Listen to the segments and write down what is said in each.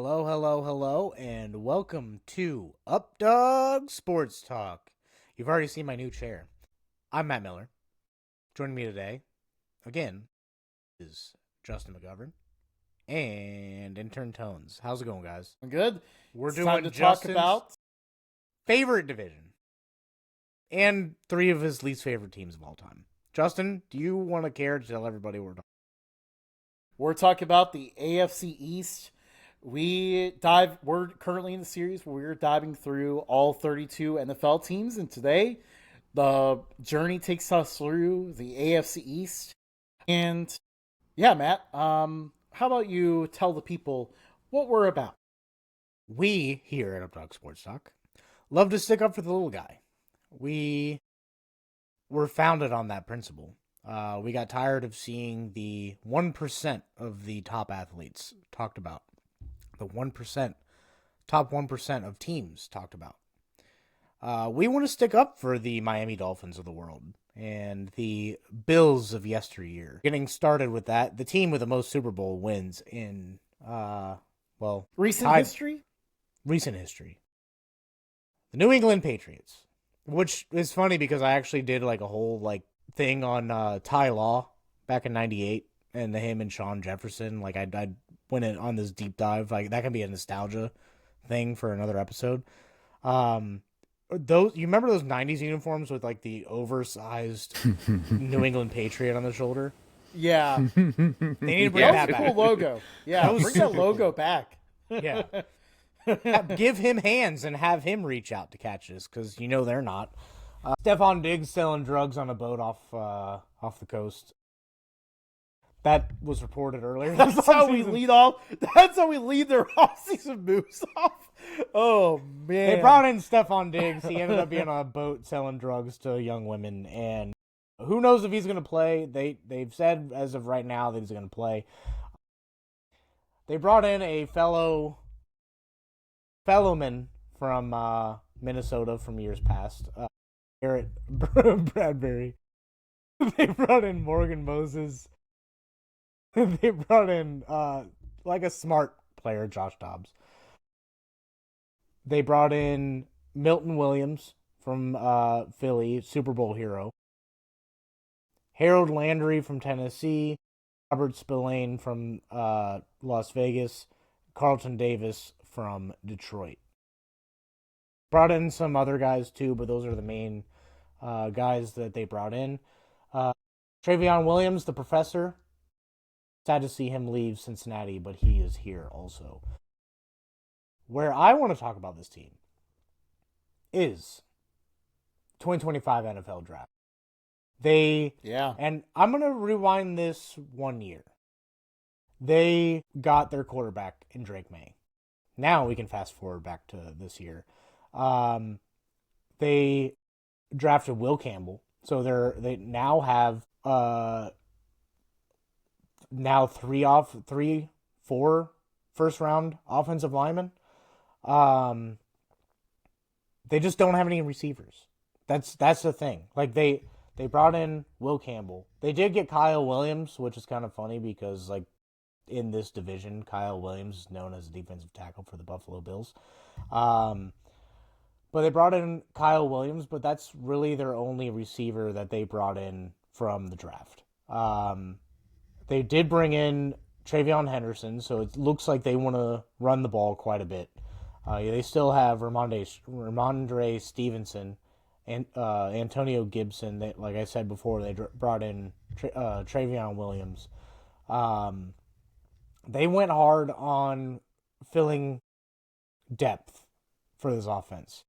Hello, hello, hello, and welcome to Updog Sports Talk. You've already seen my new chair. I'm Matt Miller. Joining me today, again, is Justin McGovern and Intern Tones. How's it going, guys? Good. We're It's doing time to Justin's talk about favorite division and three of his least favorite teams of all time. Justin, do you want to care to tell everybody what we're talking about the AFC East. We're currently in the series where we're diving through all 32 NFL teams, and today the journey takes us through the AFC East. And yeah, Matt, how about you tell the people what we're about? We here at Updog Sports Talk love to stick up for the little guy. We were founded on that principle. We got tired of seeing the 1% of the top athletes talked about. The 1%, top 1% of teams talked about. We want to stick up for the Miami Dolphins of the world and the Bills of yesteryear. Getting started with that, the team with the most Super Bowl wins in, Recent history? Recent history. The New England Patriots, which is funny because I actually did like a whole thing on Ty Law back in '98 and him and Sean Jefferson. Like I went in on this deep dive. Like that can be a nostalgia thing for another episode. You remember those '90s uniforms with like the oversized New England Patriot on the shoulder? Yeah. They need to bring That that was a back. cool logo. Yeah, was bring that super logo cool. back. Yeah. Give him hands and have him reach out to catches because they're not. Stephon Diggs selling drugs on a boat off the coast. That was reported earlier. That's how we lead off. That's how we lead their offseason moves off. Oh man! They brought in Stephon Diggs. He ended up being on a boat selling drugs to young women, and who knows if he's going to play? They've said as of right now that he's going to play. They brought in a fellowman from Minnesota from years past, Garrett Bradbury. They brought in Morgan Moses. They brought in a smart player, Josh Dobbs. They brought in Milton Williams from Philly, Super Bowl hero. Harold Landry from Tennessee. Robert Spillane from Las Vegas. Carlton Davis from Detroit. Brought in some other guys too, but those are the main guys that they brought in. Travion Williams, the professor. Sad to see him leave Cincinnati, but he is here also. Where I want to talk about this team is 2025 NFL Draft. And I'm going to rewind this 1 year. They got their quarterback in Drake May. Now we can fast forward back to this year. They drafted Will Campbell, so they now have now 4 first round offensive linemen. They just don't have any receivers. That's the thing. Like they brought in Will Campbell. They did get Kyle Williams, which is kind of funny because in this division, Kyle Williams is known as a defensive tackle for the Buffalo Bills. But they brought in Kyle Williams, but that's really their only receiver that they brought in from the draft. They did bring in Travion Henderson, so it looks like they want to run the ball quite a bit. They still have Ramondre Stevenson and Antonio Gibson. That, like I said before, they brought in Travion Williams. They went hard on filling depth for this offense.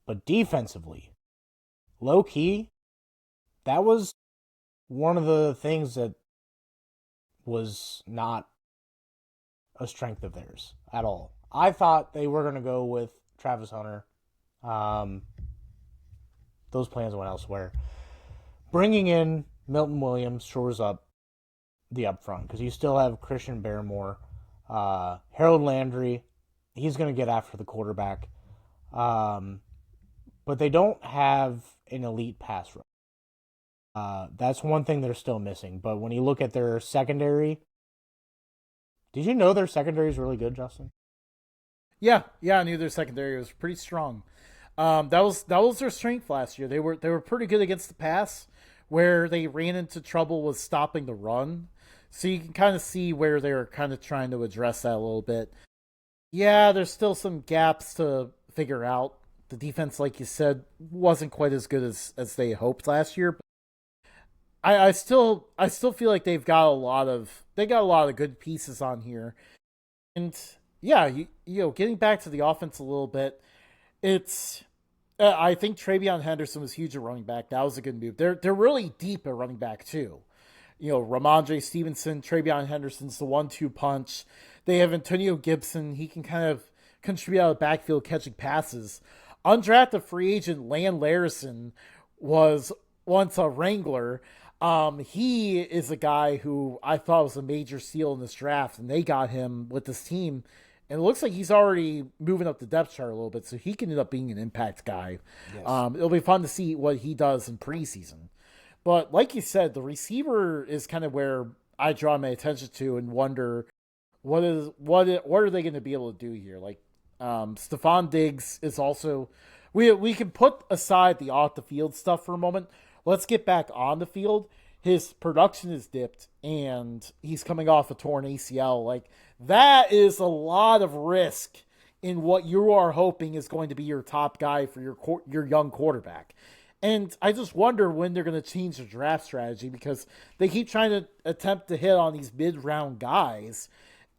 But defensively, low-key, that was one of the things that was not a strength of theirs at all. I thought they were going to go with Travis Hunter. Those plans went elsewhere. Bringing in Milton Williams shores up the upfront because you still have Christian Barmore, Harold Landry. He's going to get after the quarterback. But they don't have an elite pass rush. That's one thing they're still missing. But when you look at their secondary, did you know their secondary is really good, Justin? Yeah, I knew their secondary was pretty strong. That was their strength last year. They were pretty good against the pass. Where they ran into trouble was stopping the run. So you can kind of see where they're kind of trying to address that a little bit. Yeah, there's still some gaps to figure out. The defense, like you said, wasn't quite as good as they hoped last year. I still feel like they got a lot of good pieces on here. And yeah, getting back to the offense a little bit, it's I think Travion Henderson was huge at running back. That was a good move. They're really deep at running back too. Ramondre Stevenson, Travion Henderson's the 1-2 punch. They have Antonio Gibson. He can kind of contribute out of the backfield catching passes. Undrafted free agent Lan Larison was once a Wrangler. He is a guy who I thought was a major steal in this draft, and they got him with this team. And it looks like he's already moving up the depth chart a little bit, so he can end up being an impact guy. Yes. It'll be fun to see what he does in preseason. But like you said, the receiver is kind of where I draw my attention to and wonder what are they going to be able to do here? Like Stephon Diggs is also we can put aside the off the field stuff for a moment. Let's get back on the field. His production is dipped and he's coming off a torn ACL. Like that is a lot of risk in what you are hoping is going to be your top guy for your young quarterback. And I just wonder when they're going to change their draft strategy because they keep trying to attempt to hit on these mid-round guys.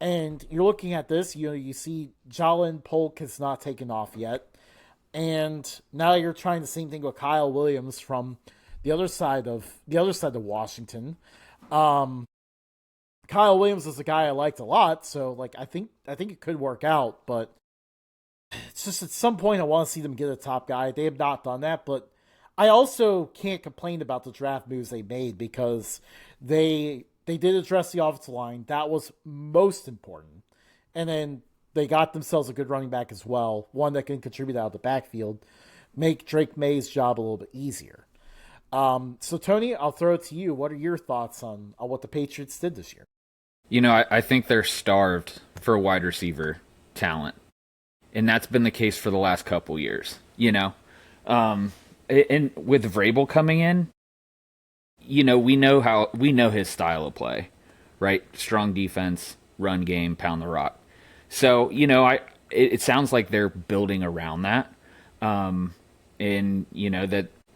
And you're looking at this, you see Jalen Polk has not taken off yet. And now you're trying the same thing with Kyle Williams from the other side of Washington. Kyle Williams is a guy I liked a lot, so like I think it could work out, but it's just at some point I want to see them get a top guy. They have not done that, but I also can't complain about the draft moves they made because they did address the offensive line. That was most important. And then they got themselves a good running back as well, one that can contribute out of the backfield, make Drake May's job a little bit easier. So Tony, I'll throw it to you. What are your thoughts on what the Patriots did this year? I think they're starved for wide receiver talent. And that's been the case for the last couple years, And with Vrabel coming in, we know his style of play, right? Strong defense, run game, pound the rock. So, it sounds like they're building around that. That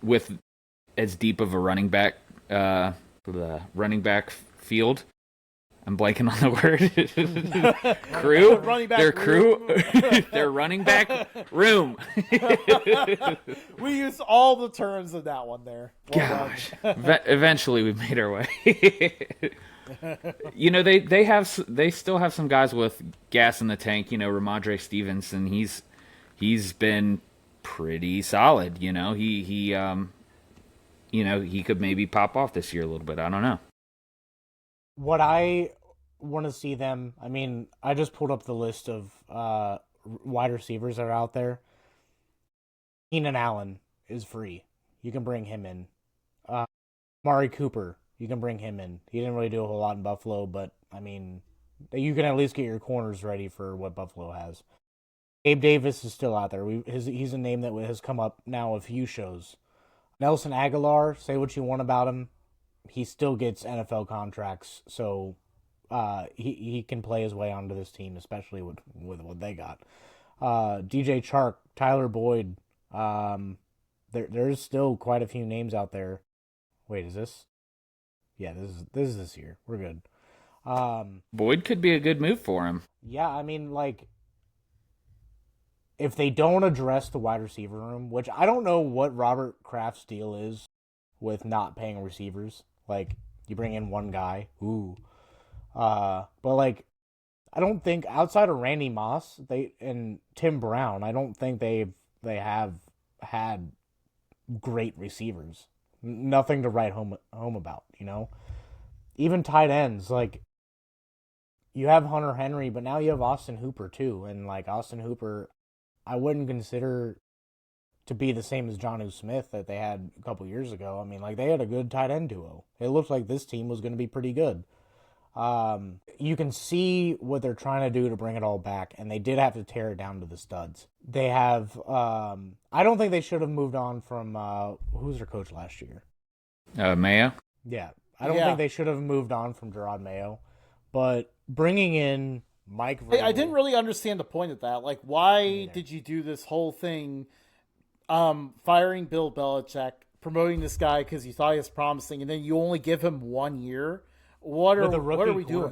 with as deep of a running back field, I'm blanking on the word. Crew? Their crew? Their running back room. We used all the terms of that one there. Gosh. Eventually we made our way. They still have some guys with gas in the tank. Ramondre Stevenson, he's been pretty solid. He could maybe pop off this year a little bit. I don't know. What I want to see them, I just pulled up the list of wide receivers that are out there. Keenan Allen is free. You can bring him in. Amari Cooper, you can bring him in. He didn't really do a whole lot in Buffalo, but, you can at least get your corners ready for what Buffalo has. Gabe Davis is still out there. He's a name that has come up now a few shows. Nelson Aguilar, say what you want about him. He still gets NFL contracts, so he can play his way onto this team, especially with what they got. DJ Chark, Tyler Boyd, there's still quite a few names out there. Wait, is this? Yeah, this is this year. We're good. Boyd could be a good move for him. Yeah, if they don't address the wide receiver room, which I don't know what Robert Kraft's deal is with not paying receivers. Like, you bring in one guy. Ooh. But, I don't think, outside of Randy Moss and Tim Brown, I don't think they have had great receivers. Nothing to write home about, Even tight ends, you have Hunter Henry, but now you have Austin Hooper, too. And, Austin Hooper, I wouldn't consider to be the same as Jonnu Smith that they had a couple years ago. They had a good tight end duo. It looked like this team was going to be pretty good. You can see what they're trying to do to bring it all back, and they did have to tear it down to the studs. They have, I don't think they should have moved on from, who was their coach last year? Mayo? Yeah. I don't think they should have moved on from Gerard Mayo, but bringing in Mike Vrabel, I didn't really understand the point of that. Like, why did you do this whole thing, firing Bill Belichick, promoting this guy because you thought he was promising, and then you only give him 1 year? What are we doing?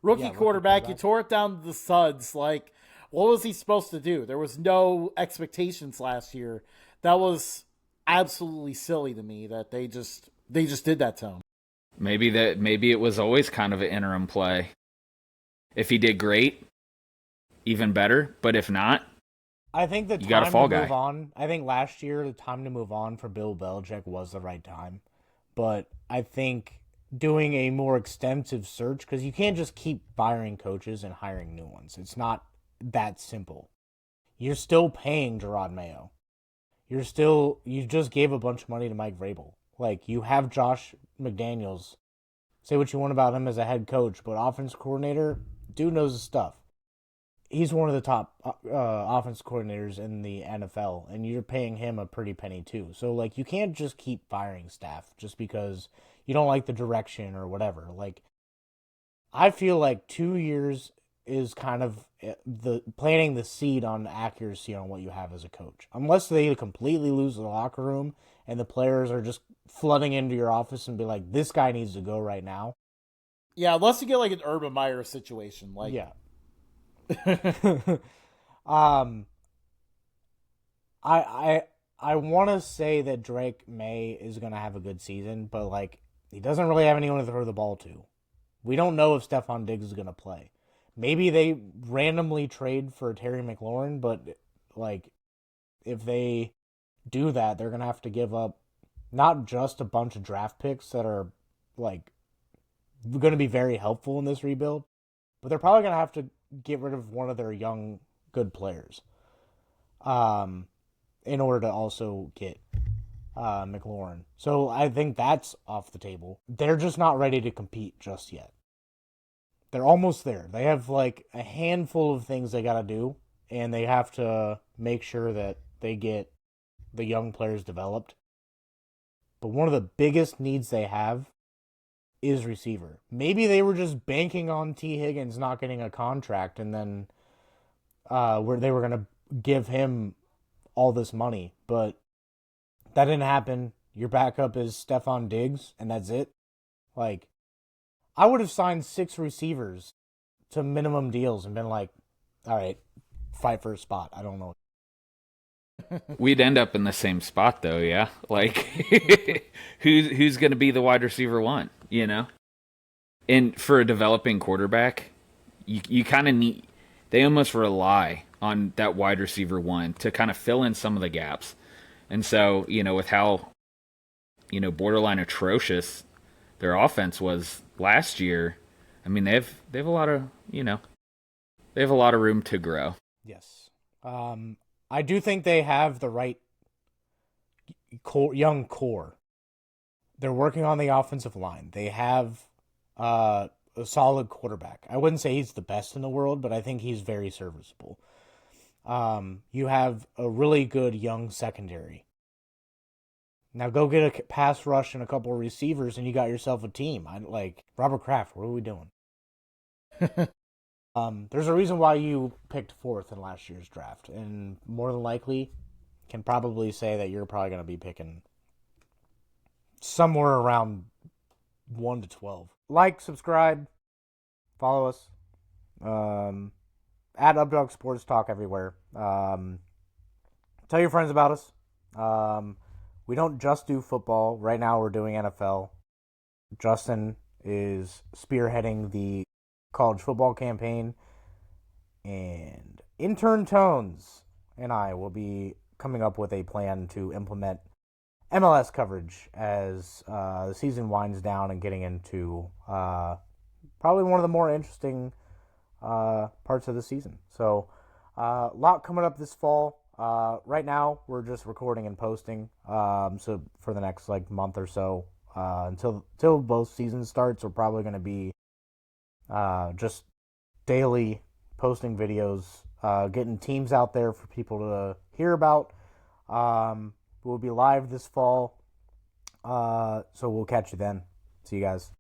Rookie quarterback. You tore it down to the studs. Like, what was he supposed to do? There was no expectations last year. That was absolutely silly to me that they just did that to him. Maybe it was always kind of an interim play. If he did great, even better. But if not, I think the you got a fall guy. Move on. I think last year the time to move on for Bill Belichick was the right time, but I think doing a more extensive search, because you can't just keep firing coaches and hiring new ones. It's not that simple. You're still paying Gerard Mayo. You just gave a bunch of money to Mike Vrabel. Like, you have Josh McDaniels. Say what you want about him as a head coach, but offense coordinator, dude knows his stuff. He's one of the top offense coordinators in the NFL, and you're paying him a pretty penny too. So, like, you can't just keep firing staff just because you don't like the direction or whatever. Like, I feel like 2 years is kind of the planting the seed on accuracy on what you have as a coach. Unless they completely lose the locker room and the players are just flooding into your office and be like, this guy needs to go right now. Yeah, unless you get like an Urban Meyer situation. Like, yeah. I want to say that Drake May is going to have a good season, but like, he doesn't really have anyone to throw the ball to. We don't know if Stephon Diggs is going to play. Maybe they randomly trade for Terry McLaurin, but like, if they do that, they're going to have to give up not just a bunch of draft picks that are like going to be very helpful in this rebuild, but they're probably going to have to get rid of one of their young good players in order to also get McLaurin. So I think that's off the table. They're just not ready to compete just yet. They're almost there. They have like a handful of things they got to do, and they have to make sure that they get the young players developed. But one of the biggest needs they have is receiver. Maybe they were just banking on T. Higgins not getting a contract, and then where they were going to give him all this money. But that didn't happen. Your backup is Stephon Diggs, and that's it. Like, I would have signed 6 receivers to minimum deals and been like, all right, fight for a spot. I don't know. We'd end up in the same spot, though, yeah? Like, who's going to be the wide receiver one, you know? And for a developing quarterback, you kind of need... They almost rely on that wide receiver one to kind of fill in some of the gaps. And so, you know, with how, you know, borderline atrocious their offense was last year, I mean, they have a lot of, you know, they have a lot of room to grow. Yes. I do think they have the right young core. They're working on the offensive line. They have a solid quarterback. I wouldn't say he's the best in the world, but I think he's very serviceable. You have a really good young secondary. Now go get a pass rush and a couple of receivers, and you got yourself a team. I like Robert Kraft. What are we doing? There's a reason why you picked 4th in last year's draft, and more than likely can probably say that you're probably going to be picking somewhere around 1 to 12. Like, subscribe, follow us. At Updog Sports Talk everywhere. Tell your friends about us. We don't just do football. Right now we're doing NFL. Justin is spearheading the college football campaign. And Intern Tones and I will be coming up with a plan to implement MLS coverage as the season winds down and getting into probably one of the more interesting parts of the season. So a lot coming up this fall. Right now we're just recording and posting. So for the next like month or so, Until both seasons starts, we're probably going to be just daily posting videos, getting teams out there for people to hear about. We'll be live this fall, so we'll catch you then. See you guys.